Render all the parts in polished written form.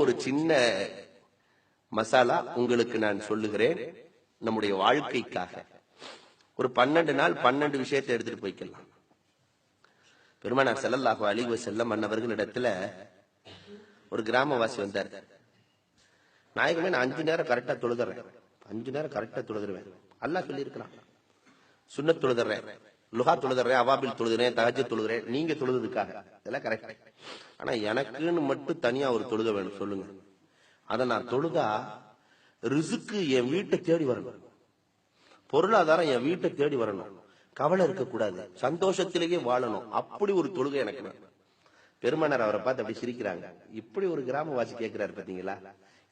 ஒரு சின்ன மசாலா உங்களுக்கு நான் சொல்லுகிறேன். நம்முடைய வாழ்க்கைக்காக ஒரு 12 நாள் 12 விஷயத்தை எடுத்துட்டு போய்க்கலாம். பெருமானார் ஸல்லல்லாஹு அலைஹி வஸல்லம் அன்னவர்களிடத்துல ஒரு கிராமவாசி வந்தார். நாயகமே, நான் 5 நேரம் கரெக்டா தொழுதுறேன், 5 நேரம் கரெக்டா தொழுதுருவேன். அல்லாஹ் சொல்லி இருக்கிறான். சுன்னத் தொழுதுறேன், லுஹா தொழுதுறேன், அவாபில் தொழுதுறேன், தஹஜ்ஜுத் தொழுதுறேன். நீங்க தொழுதுக்காக இதெல்லாம் கரெக்ட். ஆனா எனக்குன்னு மட்டும் தனியா ஒரு தொழுக வேணும், சொல்லுங்க. அதை நான் தொழுதா ரிசுக்கு என் வீட்டை தேடி வரணும், பொருளாதாரம் என் வீட்டை தேடி வரணும், கவலை இருக்கக்கூடாது, சந்தோஷத்திலேயே வாழணும். அப்படி ஒரு தொழுகை எனக்கு வேணும். பெருமானார் அவரை பார்த்து அப்படி சிரிக்கிறாங்க. இப்படி ஒரு கிராமவாசி கேட்கிறாரு பாத்தீங்களா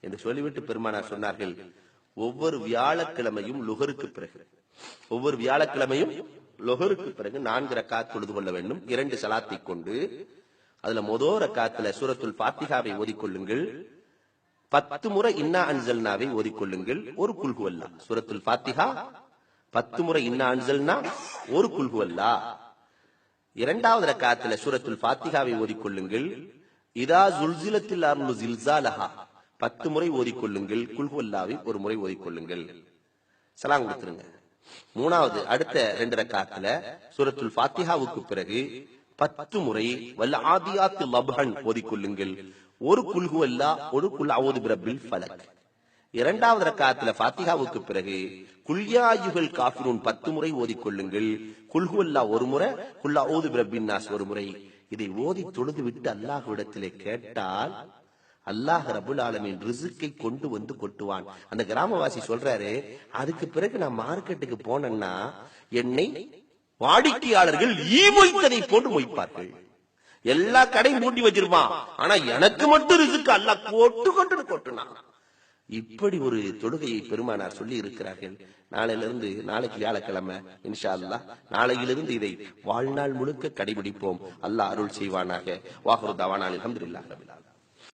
என்று சொல்லிவிட்டு பெருமானார் சொன்னார்கள், ஒவ்வொரு வியாழக்கிழமையும் லுஹருக்கு பிறகு, ஒவ்வொரு வியாழக்கிழமையும் லுஹருக்கு பிறகு 4 ரக்காத் தொழுது கொள்ள வேண்டும். 2 சலாத்தை கொண்டு அதுல முதல் ரக்காத்துல சூரத்துல் ஃபாத்திஹாவை ஓதிக்கொள்ளுங்கள். 10 முறை இன்னா அன்சல்னாவை ஓதிக்கொள்ளுங்கள். ஒரு குல் ஹுவல்லா. சூரத்துல் ஃபாத்திஹா 10 முறை இன்னா அன்சல்னா, ஒரு குல் ஹுவல்லா. 2வது ரக்காத்துல சூரத்துல் ஃபாத்திஹாவை ஓதிக்கொள்ளுங்கள். இதா ஜுல்சிலத்தில் அர்லு ஜில்சாலஹா 10 முறை ஓதிக்கொள்ளுங்கள். குல் ஹுவல்லாவை ஒரு முறை ஓதிக்கொள்ளுங்கள். சலாம் கொடுத்துருங்க. 3வது அடுத்த 2 ரக்காத்துல சூரத்துல் ஃபாத்திஹாவுக்கு பிறகு 10 முறை வல் ஆதியாத்து லப்ஹன் ஓதிக்கொள்ளுங்கள். ஒரு குல் ஹுவல்லா, ஒரு குல் அஊது பிரப்பில் ஃபலக். 2வது ரக்காத்துல ஃபாத்திஹாவுக்கு பிறகு குல் யா அய்யுஹல் காஃபிரூன் 10 முறை ஓதிக்கொள்ளுங்கள். குல் ஹுவல்லா ஒரு முறை, குல் அஊது பிரப்பின் நாஸ் ஒரு முறை. இதை ஓதி தொழுது விட்டு அல்லாஹ்விடத்திலே கேட்டால் அல்லாஹ் ரப்புல் ஆலமீன் ரிஸ்கை கொண்டு வந்து கொட்டுவான். அந்த கிராமவாசி சொல்றாரு, அதுக்கு பிறகு நான் மார்க்கெட்டுக்கு போனேன்னா என்னை வாடிக்கையாளர்கள் ஈ மொய்த்ததை போட்டு மொய்ப்பார்கள். எல்லா கடையும் மூட்டி வச்சிருப்பான், ஆனா எனக்கு மட்டும் ரிஸ்க் அல்லாஹ் கொட்டு கொட்டு கொட்டுனா. இப்படி ஒரு தொழுகையை பெருமானார் சொல்லி இருக்கிறார்கள். நாளையிலிருந்து, நாளைக்கு வியாழக்கிழமை இன்ஷா அல்லாஹ், நாளையிலிருந்து இதை வாழ்நாள் முழுக்க கடைபிடிப்போம். அல்லாஹ் அருள் செய்வானாக. வாஹிரு தவானா அல்ஹம்துலில்லாஹி ரப்பில் ஆலமீன்.